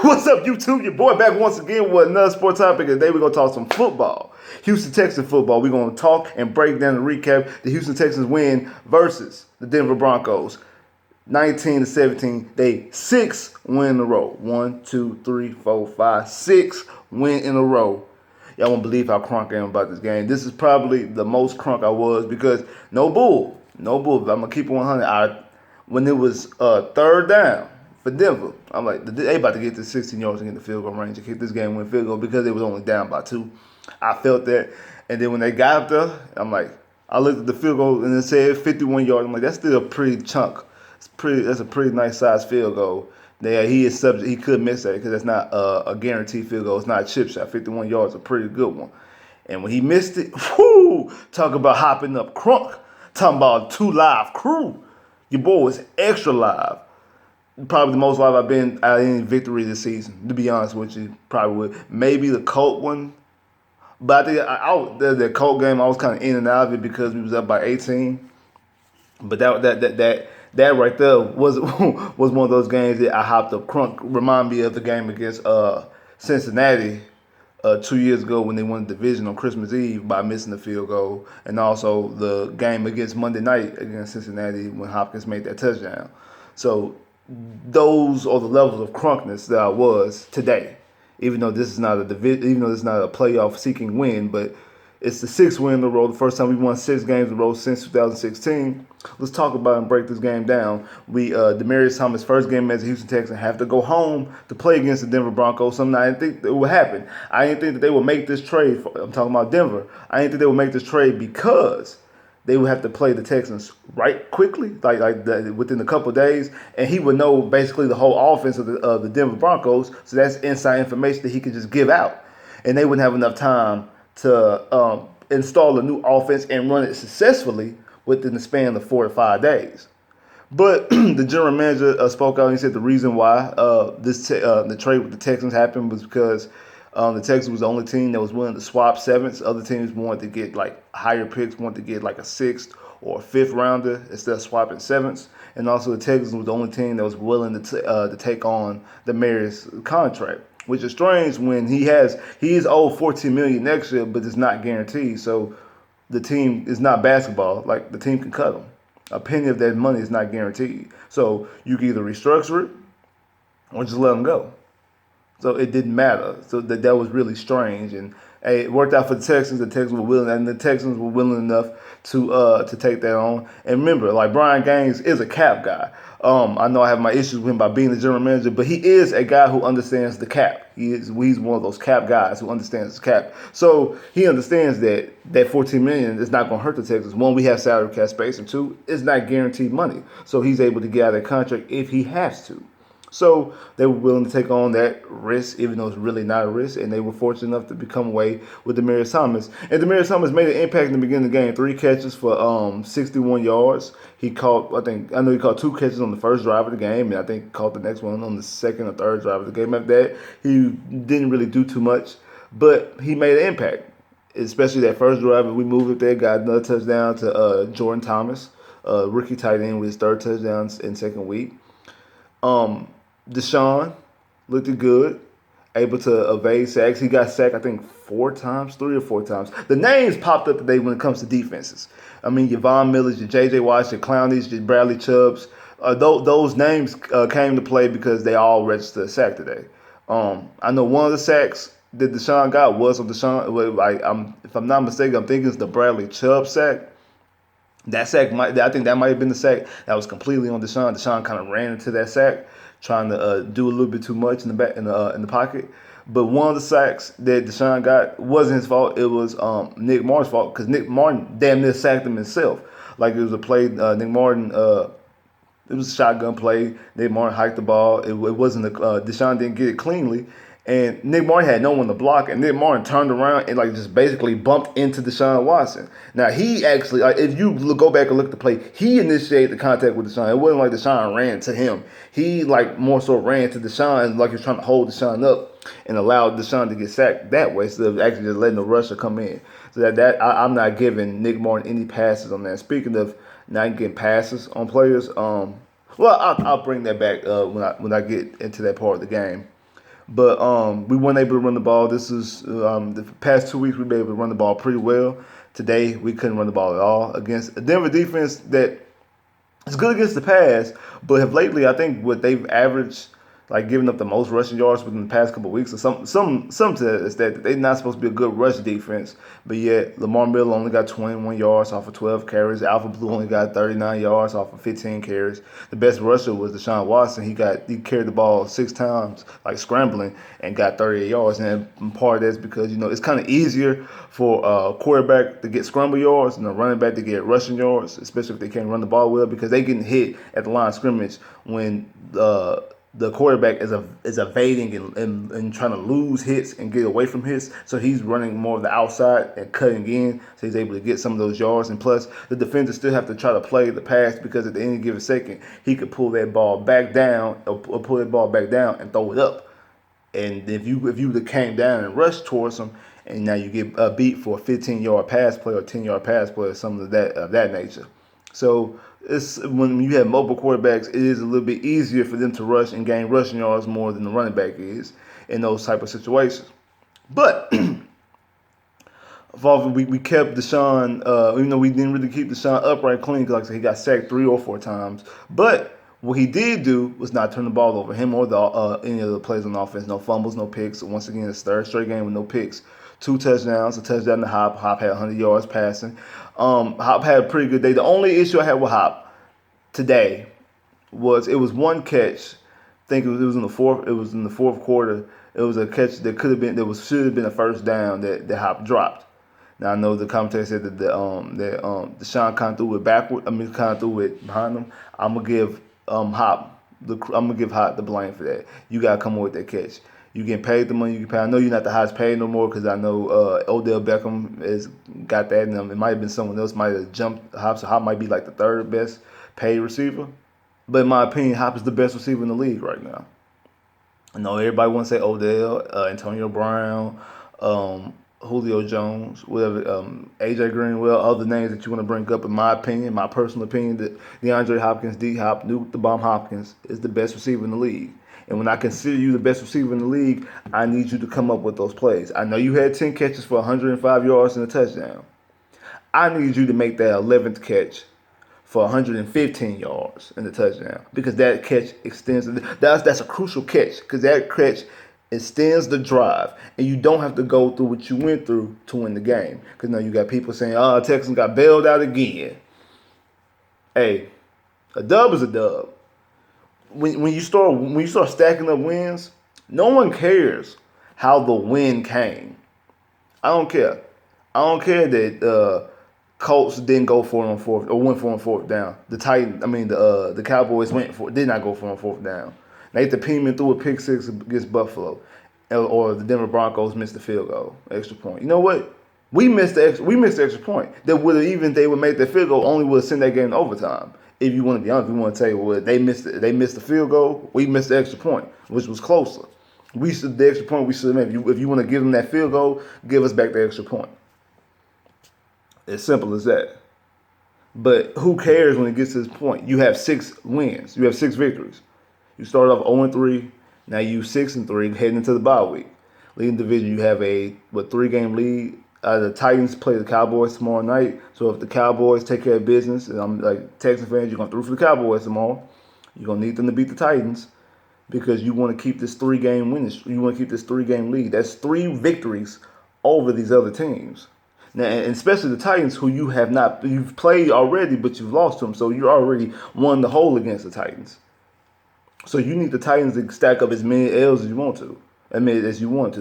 What's up, YouTube? Your boy back once again with another sport topic. Today we're going to talk some football. Houston Texans football. We're going to talk and break down and recap the Houston Texans win versus the Denver Broncos. 19-17. They 6 win in a row. 1, 2, 3, 4, 5, 6 win in a row. Y'all won't believe how crunk I am about this game. This is probably the most crunk I was because no bull. I'm going to keep it 100. When it was third down for Denver, I'm like, they about to get to 16 yards and get the field goal range and kick this game win field goal because they was only down by 2. I felt that. And then when they got up there, I'm like, I looked at the field goal and it said 51 yards. I'm like, that's still a pretty chunk. That's a pretty nice size field goal. He is subject. He could miss that because that's not a guaranteed field goal. It's not a chip shot. 51 yards is a pretty good one. And when he missed it, whoo! Talk about hopping up crunk. Talking about 2 live crew. Your boy was extra live. Probably the most live I've been at any victory this season. To be honest with you, probably would. Maybe the Colt one. But I think the Colt game, I was kind of in and out of it because we was up by 18. But that right there was one of those games that I hopped up crunk. Remind me of the game against Cincinnati 2 years ago when they won the division on Christmas Eve by missing the field goal, and also the game against Monday night against Cincinnati when Hopkins made that touchdown. So those are the levels of crunkness that I was today. Even though this is not a division, even though this is not a playoff seeking win, but it's the 6th win in a row. The first time we won 6 games in a row since 2016. Let's talk about and break this game down. Demaryius Thomas' first game as a Houston Texan have to go home to play against the Denver Broncos. Something I didn't think that would happen. I didn't think that they would make this trade. I'm talking about Denver. I didn't think they would make this trade because they would have to play the Texans right quickly, within a couple of days, and he would know basically the whole offense of the Denver Broncos. So that's inside information that he could just give out, and they wouldn't have enough time to install a new offense and run it successfully within the span of 4 to 5 days. But the general manager spoke out and he said the reason why the trade with the Texans happened was because the Texans was the only team that was willing to swap 7s. Other teams wanted to get like higher picks, wanted to get like a 6th or a 5th rounder instead of swapping 7s. And also the Texans was the only team that was willing to take on Demaryius' contract, which is strange when he is owed $14 million next year, but it's not guaranteed. So the team is not basketball. Like, the team can cut him. A penny of that money is not guaranteed. So you can either restructure it or just let him go. So it didn't matter. So that was really strange, and hey, it worked out for the Texans. The Texans were willing, and the Texans were willing enough to take that on. And remember, like, Brian Gaines is a cap guy. I know I have my issues with him by being the general manager, but he is a guy who understands the cap. He's one of those cap guys who understands the cap. So he understands that $14 million is not going to hurt the Texans. 1, we have salary cap space, and 2, it's not guaranteed money. So he's able to get out of that contract if he has to. So they were willing to take on that risk, even though it's really not a risk, and they were fortunate enough to become away with Demaryius Thomas. And Demaryius Thomas made an impact in the beginning of the game. 3 catches for 61 yards. He caught 2 catches on the first drive of the game, and I think caught the next one on the second or third drive of the game. After that, he didn't really do too much, but he made an impact, especially that first drive. We moved it there, got another touchdown to Jordan Thomas, rookie tight end, with his 3rd touchdown in 2nd week. Deshaun looked good, able to evade sacks. He got sacked, I think, 3 or 4 times. The names popped up today when it comes to defenses. I mean, your Von Millers, your J.J. Watts, your Clownies, your Bradley Chubbs. Those names came to play because they all registered a sack today. I know one of the sacks that Deshaun got was on Deshaun. If I'm not mistaken, I'm thinking it's the Bradley Chubb sack. That sack I think that might have been the sack that was completely on Deshaun. Deshaun kind of ran into that sack, trying to do a little bit too much in the pocket. But one of the sacks that Deshaun got wasn't his fault. It was Nick Martin's fault, because Nick Martin damn near sacked him himself. Like, it was a play, Nick Martin. It was a shotgun play. Nick Martin hiked the ball. It wasn't Deshaun didn't get it cleanly. And Nick Martin had no one to block, and Nick Martin turned around and just basically bumped into Deshaun Watson. Now, he actually, if you go back and look at the play, he initiated the contact with Deshaun. It wasn't like Deshaun ran to him. He more so ran to Deshaun, like he was trying to hold Deshaun up and allow Deshaun to get sacked that way, instead of actually just letting the rusher come in. So I'm not giving Nick Martin any passes on that. Speaking of not getting passes on players, I'll bring that back when I get into that part of the game. But we weren't able to run the ball. This is the past 2 weeks we've been able to run the ball pretty well. Today we couldn't run the ball at all against a Denver defense that is good against the pass, but have lately I think what they've averaged, like giving up the most rushing yards within the past couple of weeks, or some to that is that they're not supposed to be a good rush defense, but yet Lamar Miller only got 21 yards off of 12 carries. Alpha Blue only got 39 yards off of 15 carries. The best rusher was Deshaun Watson. He carried the ball 6 times, like scrambling, and got 38 yards. And part of that's because it's kind of easier for a quarterback to get scramble yards and a running back to get rushing yards, especially if they can't run the ball well, because they getting hit at the line of scrimmage when the quarterback is evading and trying to lose hits and get away from hits. So he's running more of the outside and cutting in, so he's able to get some of those yards. And plus, the defenders still have to try to play the pass, because at any given second, he could pull that ball back down or pull that ball back down and throw it up. And if you would have came down and rushed towards him, and now you get beat for a 15-yard pass play or 10-yard pass play or something of that nature. So it's when you have mobile quarterbacks, it is a little bit easier for them to rush and gain rushing yards more than the running back is in those type of situations. But we kept Deshaun, even though we didn't really keep Deshaun upright clean, because like I said, he got sacked 3 or 4 times. But what he did do was not turn the ball over, him or any of the players on the offense. No fumbles, no picks. Once again, it's third straight game with no picks. 2 touchdowns, a touchdown to Hop. Hop had 100 yards passing. Hop had a pretty good day. The only issue I had with Hop today was it was one catch. I think it was in the fourth. It was in the fourth quarter. It was a catch that should have been a first down that Hop dropped. Now I know the commentator said that Deshaun kind of threw it backward. I mean, kind of threw it behind him. I'm gonna give Hop the blame for that. You gotta come up with that catch. You getting paid the money you can pay. I know you're not the highest paid no more, because I know Odell Beckham has got that in him. It might have been someone else might have jumped Hop, so Hop might be like the third best paid receiver. But in my opinion, Hop is the best receiver in the league right now. I know everybody wants to say Odell, Antonio Brown, Julio Jones, whatever, AJ Greenwell, other names that you want to bring up. In my opinion, my personal opinion, that DeAndre Hopkins, D-Hop, Nuke the Bomb Hopkins is the best receiver in the league. And when I consider you the best receiver in the league, I need you to come up with those plays. I know you had 10 catches for 105 yards and a touchdown. I need you to make that 11th catch for 115 yards and a touchdown, because that catch extends. That's a crucial catch, because that catch extends the drive, and you don't have to go through what you went through to win the game. Because now you got people saying, Texans got bailed out again. Hey, a dub is a dub. When you start stacking up wins, no one cares how the win came. I don't care. I don't care that Colts didn't go for it on fourth, or went for it on fourth down. The Cowboys did not go for it on fourth down. Nathan Peterman threw a pick six against Buffalo, or the Denver Broncos missed the field goal, extra point. You know what? We missed the extra point. That would have, even if they would make the field goal, only would have sent that game to overtime. If you want to be honest, we want to tell you, well, they missed the field goal. We missed the extra point, which was closer. The extra point we should have made. If you want to give them that field goal, give us back the extra point. As simple as that. But who cares when it gets to this point? You have 6 wins. You have 6 victories. You start off 0-3. Now you 6-3 heading into the bye week. Leading division, you have a 3-game lead. The Titans play the Cowboys tomorrow night. So if the Cowboys take care of business, and I'm like Texans fans, you're going to root for the Cowboys tomorrow. You're going to need them to beat the Titans, because you want to keep this 3-game win. You want to keep this 3-game lead. That's 3 victories over these other teams. Now, and especially the Titans, who you've played already, but you've lost to them. So you already won the hole against the Titans. So you need the Titans to stack up as many L's as you want to.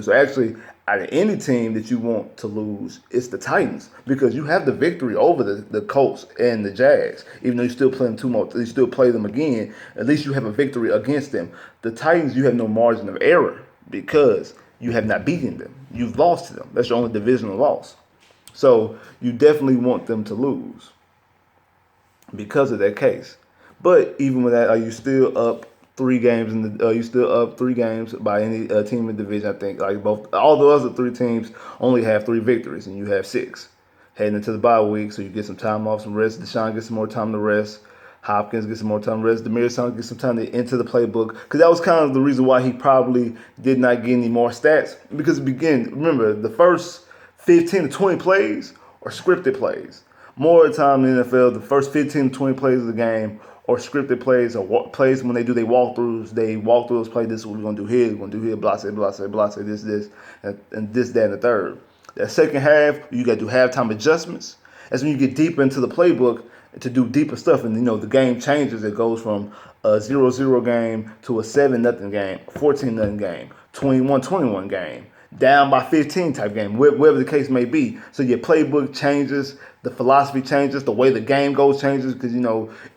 So actually, out of any team that you want to lose, it's the Titans, because you have the victory over the Colts and the Jags. Even though you still play them you still play them again. At least you have a victory against them. The Titans, you have no margin of error, because you have not beaten them. You've lost to them. That's your only divisional loss. So you definitely want them to lose because of that case. But even with that, are you still up 3 games you still up 3 games by any team in the division? I think all the other 3 teams only have 3 victories, and you have 6 heading into the bye week. So you get some time off, some rest. Deshaun gets some more time to rest. Hopkins gets some more time to rest. Demarius Thomas gets some time to enter the playbook. Because that was kind of the reason why he probably did not get any more stats. Because remember, the first 15 to 20 plays are scripted plays. More of the time in the NFL, the first 15 to 20 plays of the game are scripted plays or plays when they do their walkthroughs. They walk through those plays. This is what we're going to do here. We're going to do here. Blah, say, this, and this, that, and the third. That second half, you got to do halftime adjustments. That's when you get deeper into the playbook to do deeper stuff. And, the game changes. It goes from a 0-0 game to a 7-0 game, 14-0 game, 21-21 game, down by 15 type game, whatever the case may be. So your playbook changes, the philosophy changes, the way the game goes changes because,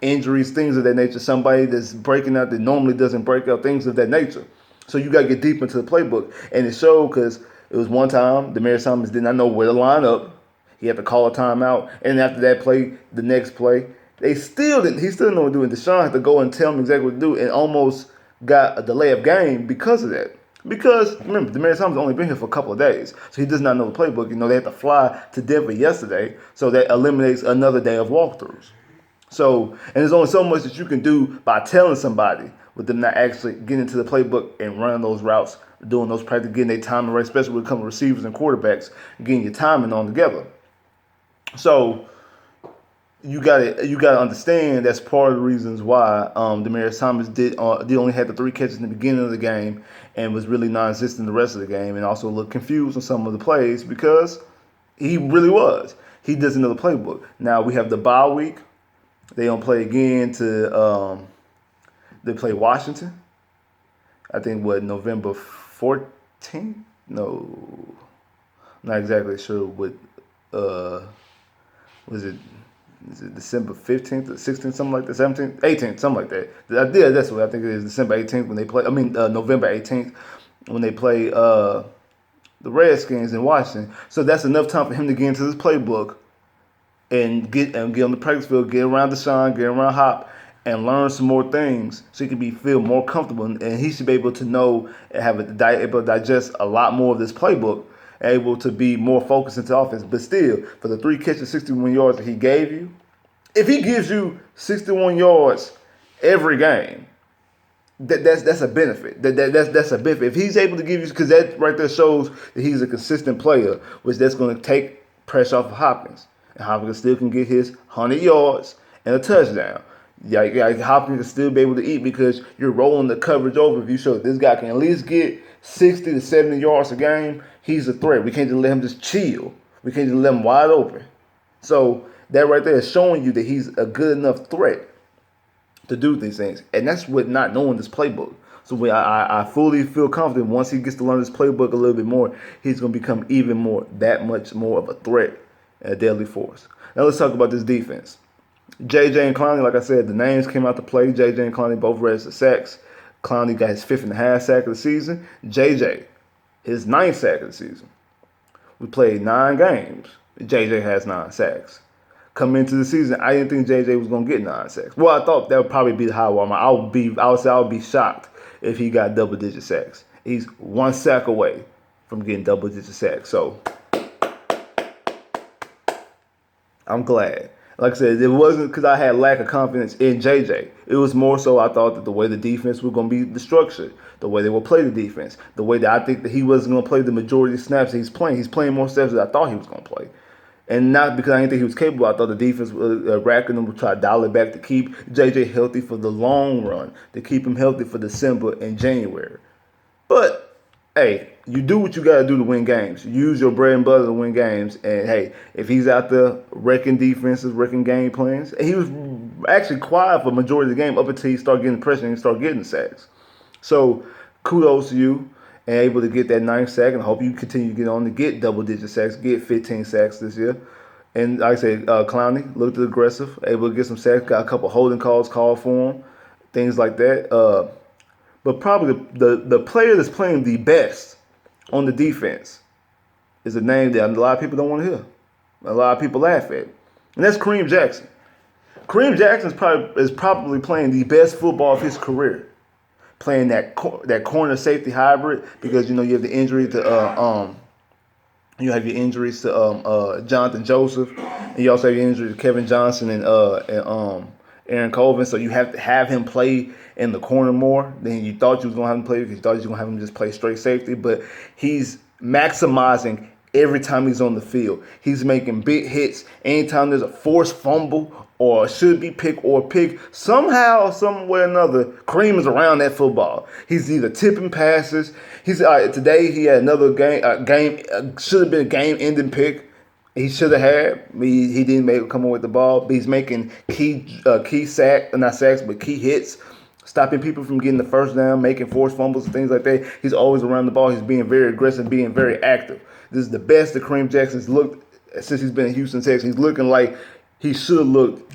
injuries, things of that nature, somebody that's breaking out that normally doesn't break out, things of that nature. So you got to get deep into the playbook. And it showed because it was one time Demarius Thomas did not know where to line up. He had to call a timeout. And after that play, the next play, he still didn't know what to do. And Deshaun had to go and tell him exactly what to do and almost got a delay of game because of that. Because, remember, Demarius Thomas only been here for a couple of days. So he does not know the playbook. They had to fly to Denver yesterday. So that eliminates another day of walkthroughs. So, and there's only so much that you can do by telling somebody with them not actually getting into the playbook and running those routes, doing those practice, getting their timing right, especially when it comes to receivers and quarterbacks, getting your timing on together. So you gotta understand that's part of the reasons why Demarius Thomas did only had the 3 catches in the beginning of the game and was really non-existent the rest of the game, and also looked confused on some of the plays because he really was. He doesn't know the playbook. Now we have the bye week. They don't play again they play Washington. I think November 14th? No, not exactly sure what. Was it December 15th or 16th, something like that, 17th, 18th, something like that. Yeah, that's what I think it is, December 18th when they play, November 18th when they play the Redskins in Washington. So that's enough time for him to get into this playbook and get on the practice field, get around Deshaun, get around Hop, and learn some more things so he can feel more comfortable. And he should be able to know and able to digest a lot more of this playbook, able to be more focused into offense. But still, for the 3 catches, 61 yards that he gave you, if he gives you 61 yards every game, that's a benefit. That's a benefit. If he's able to give you, because that right there shows that he's a consistent player, which that's going to take pressure off of Hopkins. And Hopkins still can get his 100 yards and a touchdown. Hopkins can still be able to eat because you're rolling the coverage over. If you show that this guy can at least get 60 to 70 yards a game, he's a threat. We can't just let him just chill. We can't just let him wide open. So that right there is showing you that he's a good enough threat to do these things. And that's what not knowing this playbook. So I fully feel confident once he gets to learn this playbook a little bit more, he's going to become that much more of a threat and a deadly force. Now let's talk about this defense. JJ and Clowney, like I said, the names came out to play. JJ and Clowney both registered sacks. Clowney got his 5.5 sack of the season. JJ, his 9th sack of the season. We played 9 games. JJ has 9 sacks. Coming into the season, I didn't think JJ was going to get 9 sacks. Well, I thought that would probably be the high water mark. I would be shocked if he got double-digit sacks. He's 1 sack away from getting double-digit sacks. So I'm glad. Like I said, it wasn't because I had lack of confidence in JJ. It was more so I thought that the way the defense was going to be the structure, the way they will play the defense, the way that I think that he wasn't going to play the majority of snaps that he's playing. He's playing more snaps than I thought he was going to play. And not because I didn't think he was capable. I thought the defense was racking them would try to dial it back to keep JJ healthy for the long run, to keep him healthy for December and January. But, hey, you do what you got to do to win games. Use your bread and butter to win games. And, hey, if he's out there wrecking defenses, wrecking game plans, and he was actually quiet for the majority of the game up until he started getting pressure and he started getting sacks. So, kudos to you and able to get that 9th sack, and I hope you continue to get on to get double-digit sacks, get 15 sacks this year. And like I said, Clowney looked aggressive, able to get some sacks, got a couple holding calls called for him, things like that. But probably the player that's playing the best on the defense is a name that a lot of people don't want to hear. A lot of people laugh at. And that's Kareem Jackson. Kareem Jackson is probably playing the best football of his career. Playing that corner safety hybrid because, you have the injury to Jonathan Joseph, and you also have your injury to Kevin Johnson and Aaron Colvin, so you have to have him play in the corner more than you thought you was gonna have him play because you thought you was gonna have him just play straight safety. But he's maximizing every time he's on the field. He's making big hits. Anytime there's a forced fumble or a should be pick or pick, somehow, somewhere or another, Kareem is around that football. He's either tipping passes. He's today he had another should have been a game-ending pick. He should have had. He didn't come on with the ball, but he's making key not sacks, but key hits, stopping people from getting the first down, making forced fumbles and things like that. He's always around the ball. He's being very aggressive, being very active. This is the best that Kareem Jackson's looked since he's been in Houston Texans. He's looking like he should have looked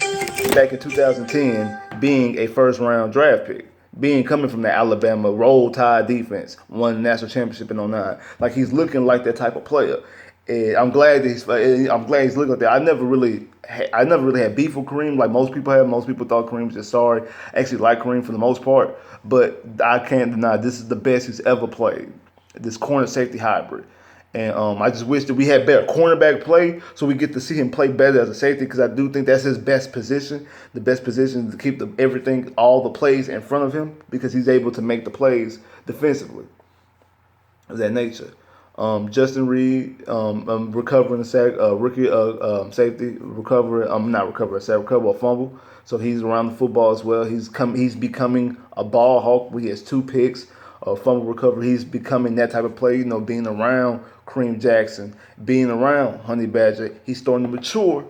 back in 2010, being a first-round draft pick. Coming from the Alabama Roll Tide defense, won the national championship in '09. Like he's looking like that type of player. And I'm glad he's looking like that. I never really had beef with Kareem like most people have. Most people thought Kareem was just sorry. I actually like Kareem for the most part, but I can't deny this is the best he's ever played. This corner safety hybrid. And I just wish that we had better cornerback play so we get to see him play better as a safety because I do think that's his best position. The best position is to keep all the plays in front of him because he's able to make the plays defensively of that nature. Justin Reed recovering a sack, rookie safety recover a fumble. So he's around the football as well. He's becoming a ball hawk. He has 2 picks, fumble recovery. He's becoming that type of play. Being around Kareem Jackson, being around Honey Badger, he's starting to mature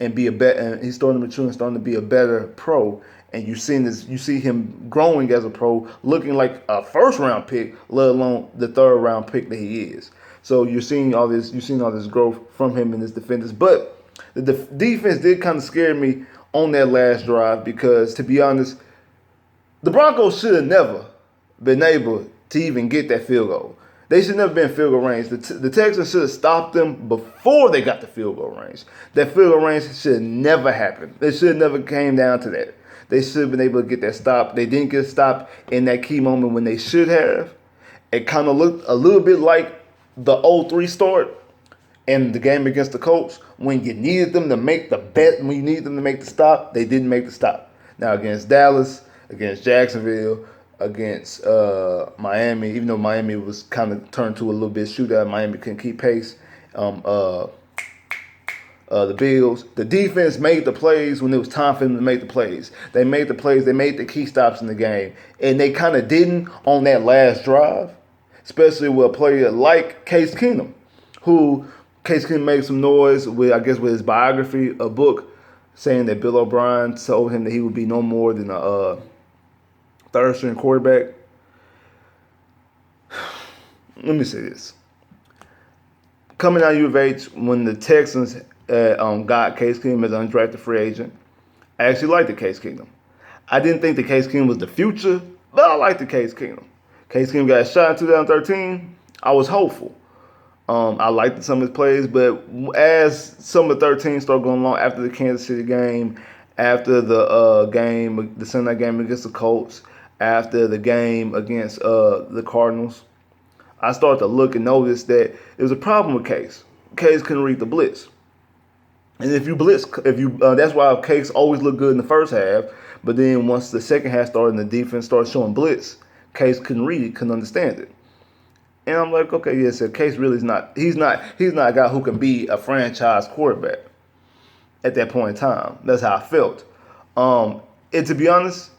and he's starting to mature and starting to be a better pro. And you see him growing as a pro, looking like a first-round pick, let alone the third-round pick that he is. So you're seeing all this growth from him in his defenders. But the defense did kind of scare me on that last drive because, to be honest, the Broncos should have never been able to even get that field goal. They should never been in field goal range. The Texans should have stopped them before they got the field goal range. That field goal range should have never happened. It should have never came down to that. They should have been able to get that stop. They didn't get stopped in that key moment when they should have. It kind of looked a little bit like the 0-3 start in the game against the Colts when you needed them to make the bet, when you needed them to make the stop, they didn't make the stop. Now against Dallas, against Jacksonville, against Miami, even though Miami was kind of turned to a little bit shootout, Miami couldn't keep pace. The Bills, the defense made the plays when it was time for them to make the plays. They made the plays. They made the key stops in the game. And they kind of didn't on that last drive, especially with a player like Case Keenum, who Case Keenum made some noise with his biography, a book, saying that Bill O'Brien told him that he would be no more than a third-string quarterback. Let me say this. Coming out of U of H, when the Texans got Case Keenum as an undrafted free agent, I actually liked the Case Keenum. I didn't think the Case Keenum was the future, but I liked the Case Keenum. Case Keenum got a shot in 2013. I was hopeful. I liked some of his plays, but as some of the 13 started going along after the Kansas City game, after the Sunday night game against the Colts, after the game against the Cardinals, I started to look and notice that there was a problem with Case. Case couldn't read the blitz. And that's why Case always looked good in the first half. But then once the second half started and the defense started showing blitz, Case couldn't read it, couldn't understand it. And I'm like, okay, yeah, so Case really is not. He's not a guy who can be a franchise quarterback at that point in time. That's how I felt. And to be honest,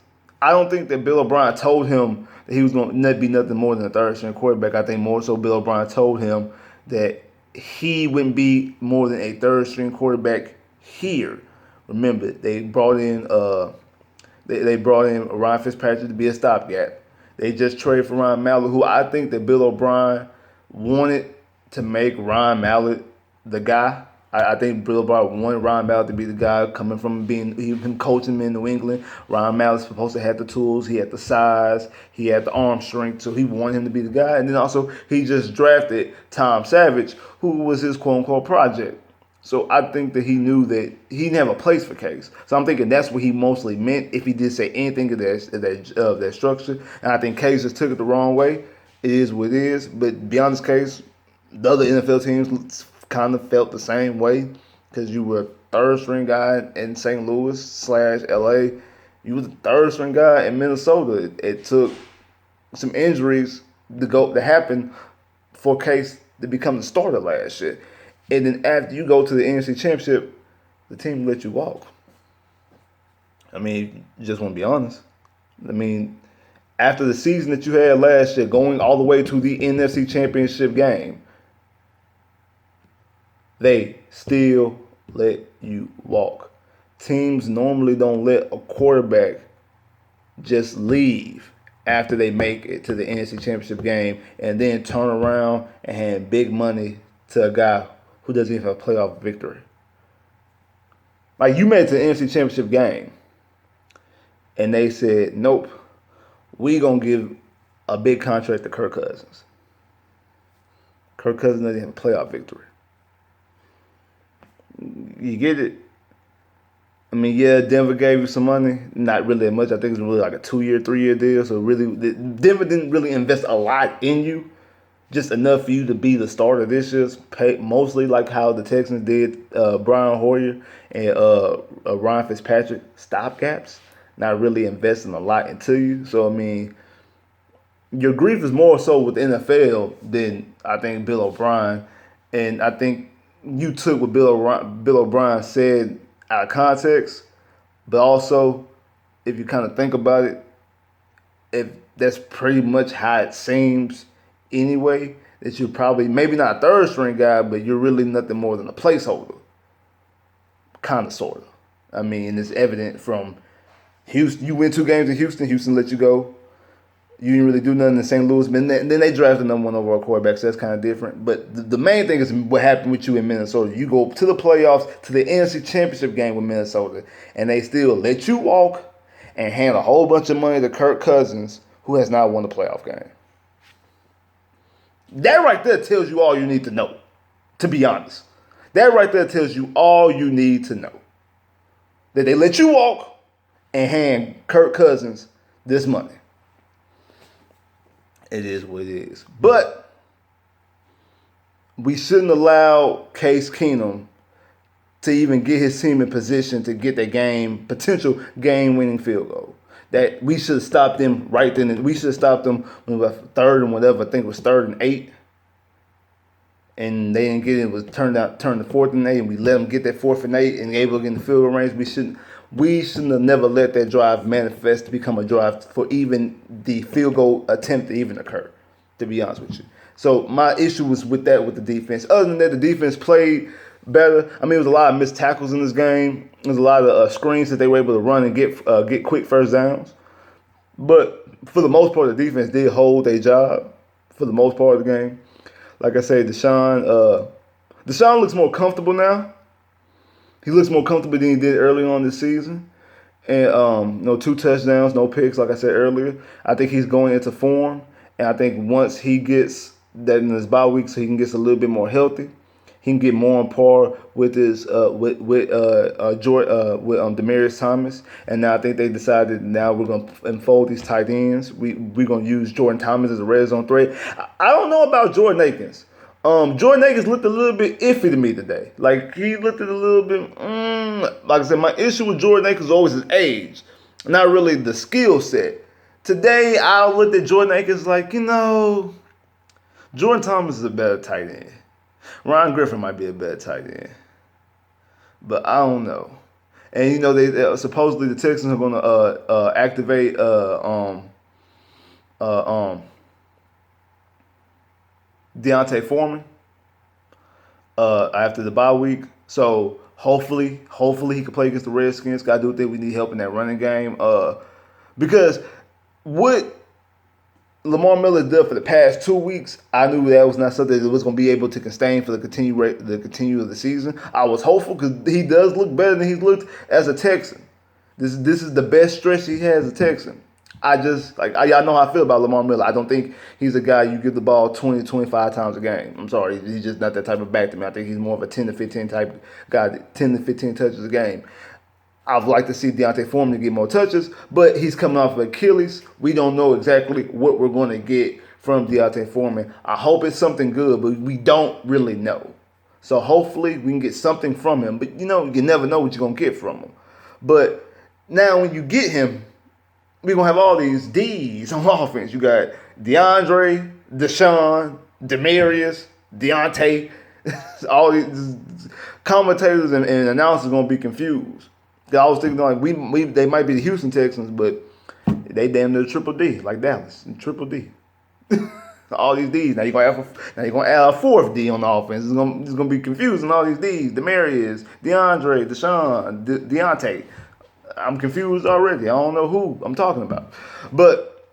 I don't think that Bill O'Brien told him that he was going to be nothing more than a third-string quarterback. I think more so Bill O'Brien told him that he wouldn't be more than a third-string quarterback here. Remember, they brought in Ryan Fitzpatrick to be a stopgap. They just traded for Ryan Mallett, who I think that Bill O'Brien wanted to make Ryan Mallett the guy. I think Bill O'Brien wanted Ryan Mallett to be the guy coming from him coaching him in New England. Ryan Mallett's supposed to have the tools. He had the size. He had the arm strength. So he wanted him to be the guy. And then also he just drafted Tom Savage, who was his quote-unquote project. So I think that he knew that he didn't have a place for Case. So I'm thinking that's what he mostly meant if he did say anything of that structure. And I think Case just took it the wrong way. It is what it is. But beyond this case, the other NFL teams kind of felt the same way because you were third string guy in St. Louis / LA. You was the third string guy in Minnesota. It took some injuries to happen for Case to become the starter last year. And then after you go to the NFC Championship, the team let you walk. I mean, you just want to be honest. I mean, after the season that you had last year, going all the way to the NFC Championship game, they still let you walk. Teams normally don't let a quarterback just leave after they make it to the NFC Championship game and then turn around and hand big money to a guy who doesn't even have a playoff victory. Like, you made it to the NFC Championship game and they said, nope, we going to give a big contract to Kirk Cousins. Kirk Cousins doesn't have a playoff victory. You get it? I mean, yeah, Denver gave you some money. Not really that much. I think it's really like a 2-year, 3-year deal. So really, Denver didn't really invest a lot in you. Just enough for you to be the starter this year. Mostly like how the Texans did Brian Hoyer and Ryan Fitzpatrick, stopgaps. Not really investing a lot into you. So, I mean, your grief is more so with the NFL than, I think, Bill O'Brien. And I think you took what Bill O'Brien said out of context, but also, if you kind of think about it, if that's pretty much how it seems anyway, that you're probably, maybe not a third string guy, but you're really nothing more than a placeholder. Kind of, sort of. I mean, it's evident from Houston. You win 2 games in Houston, Houston let you go. You didn't really do nothing in St. Louis, but then they drafted number 1 overall quarterback, so that's kind of different. But the main thing is what happened with you in Minnesota. You go to the playoffs, to the NFC Championship game with Minnesota, and they still let you walk and hand a whole bunch of money to Kirk Cousins, who has not won a playoff game. That right there tells you all you need to know, to be honest. That right there tells you all you need to know. That they let you walk and hand Kirk Cousins this money. It is what it is. But we shouldn't allow Case Keenum to even get his team in position to get that potential game-winning field goal. That we should have stopped them right then. And we should have stopped them when it was 3rd and whatever. I think it was 3rd and 8. And they didn't get it. It was turned to 4th and 8. And we let them get that 4th and 8 and able to get in the field goal range. We shouldn't have never let that drive manifest to become a drive for even the field goal attempt to even occur, to be honest with you. So my issue was with that with the defense. Other than that, the defense played better. I mean, there was a lot of missed tackles in this game. There was a lot of screens that they were able to run and get quick first downs. But for the most part, the defense did hold their job for the most part of the game. Like I said, Deshaun looks more comfortable now. He looks more comfortable than he did early on this season. And 2 touchdowns, no picks, like I said earlier. I think he's going into form. And I think once he gets that in his bye week so he can get a little bit more healthy, he can get more on par with his Demaryius Thomas. And now I think they decided now we're going to unfold these tight ends. We're going to use Jordan Thomas as a red zone threat. I don't know about Jordan Akins. Jordan Akins looked a little bit iffy to me today. Like, he looked at a little bit, like I said, my issue with Jordan Akins is always his age, not really the skill set. Today, I looked at Jordan Akins like, Jordan Thomas is a better tight end. Ryan Griffin might be a better tight end. But I don't know. And, they supposedly the Texans are going to activate Deontay Foreman after the bye week. So hopefully he can play against the Redskins. I do think we need help in that running game. Because what Lamar Miller did for the past 2 weeks, I knew that was not something that was going to be able to sustain for the continue of the season. I was hopeful because he does look better than he's looked as a Texan. This is the best stretch he has as a Texan. Y'all know how I feel about Lamar Miller. I don't think he's a guy you give the ball 20 to 25 times a game. I'm sorry. He's just not that type of back to me. I think he's more of a 10 to 15 type guy, 10 to 15 touches a game. I'd like to see Deontay Foreman get more touches, but he's coming off of Achilles. We don't know exactly what we're going to get from Deontay Foreman. I hope it's something good, but we don't really know. So hopefully we can get something from him. But you never know what you're gonna get from him. But now when you get him, we're gonna have all these D's on offense. You got DeAndre, Deshaun, Demarius, Deontay. All these commentators and announcers gonna be confused. I was thinking like they might be the Houston Texans, but they damn near triple D, like Dallas, triple D. All these D's. Now you're gonna add a fourth D on the offense. It's gonna be confusing. All these D's: Demarius, DeAndre, Deshaun, Deontay. I'm confused already. I don't know who I'm talking about, but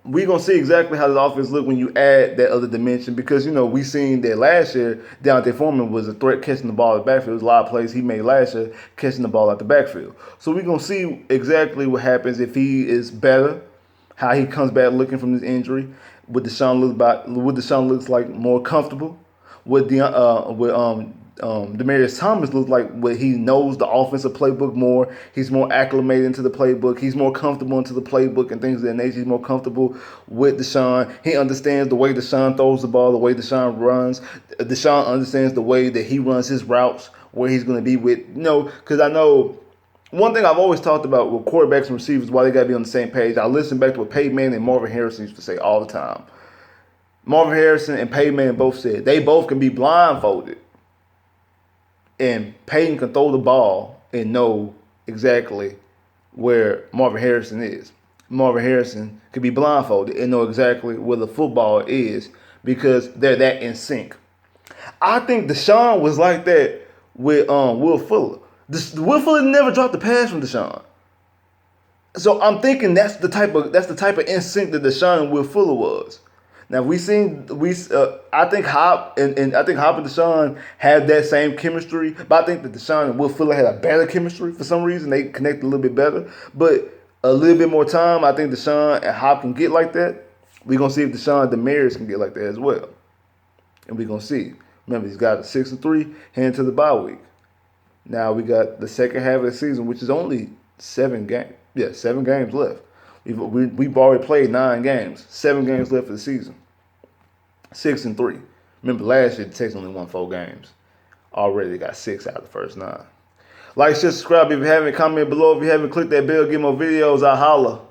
we're going to see exactly how the offense look when you add that other dimension, because, we seen that last year, Deontay Foreman was a threat catching the ball at the backfield. There's a lot of plays he made last year catching the ball at the backfield. So we're going to see exactly what happens if he is better, how he comes back looking from this injury, what Deshaun looks like more comfortable, what Demaryius Thomas looks like, what he knows the offensive playbook more. He's more acclimated into the playbook. He's more comfortable into the playbook and things of that nature. He's more comfortable with Deshaun. He understands the way Deshaun throws the ball, the way Deshaun runs. Deshaun understands the way that he runs his routes, where he's going to be with, because I know one thing I've always talked about with quarterbacks and receivers, why they got to be on the same page. I listen back to what Peyton Manning and Marvin Harrison used to say all the time. Marvin Harrison and Peyton Manning both said they both can be blindfolded, and Peyton can throw the ball and know exactly where Marvin Harrison is. Marvin Harrison could be blindfolded and know exactly where the football is, because they're that in sync. I think Deshaun was like that with Will Fuller. Will Fuller never dropped the pass from Deshaun. So I'm thinking that's the type of in sync that Deshaun and Will Fuller was. Now I think Hop and Deshaun had that same chemistry, but I think that Deshaun and Will Fuller had a better chemistry for some reason. They connected a little bit better, but a little bit more time, I think Deshaun and Hop can get like that. We're gonna see if Deshaun and Demarius can get like that as well, and we're gonna see. Remember, he's got a 6-3 heading to the bye week. Now we got the second half of the season, which is only 7 games. Yeah, 7 games left. We've already played 9 games. 7 games left for the season. 6-3. Remember, last year the Texans only won 4 games. Already they got 6 out of the first 9. Like, share, subscribe if you haven't. Comment below if you haven't. Click that bell. Get more videos. I holla.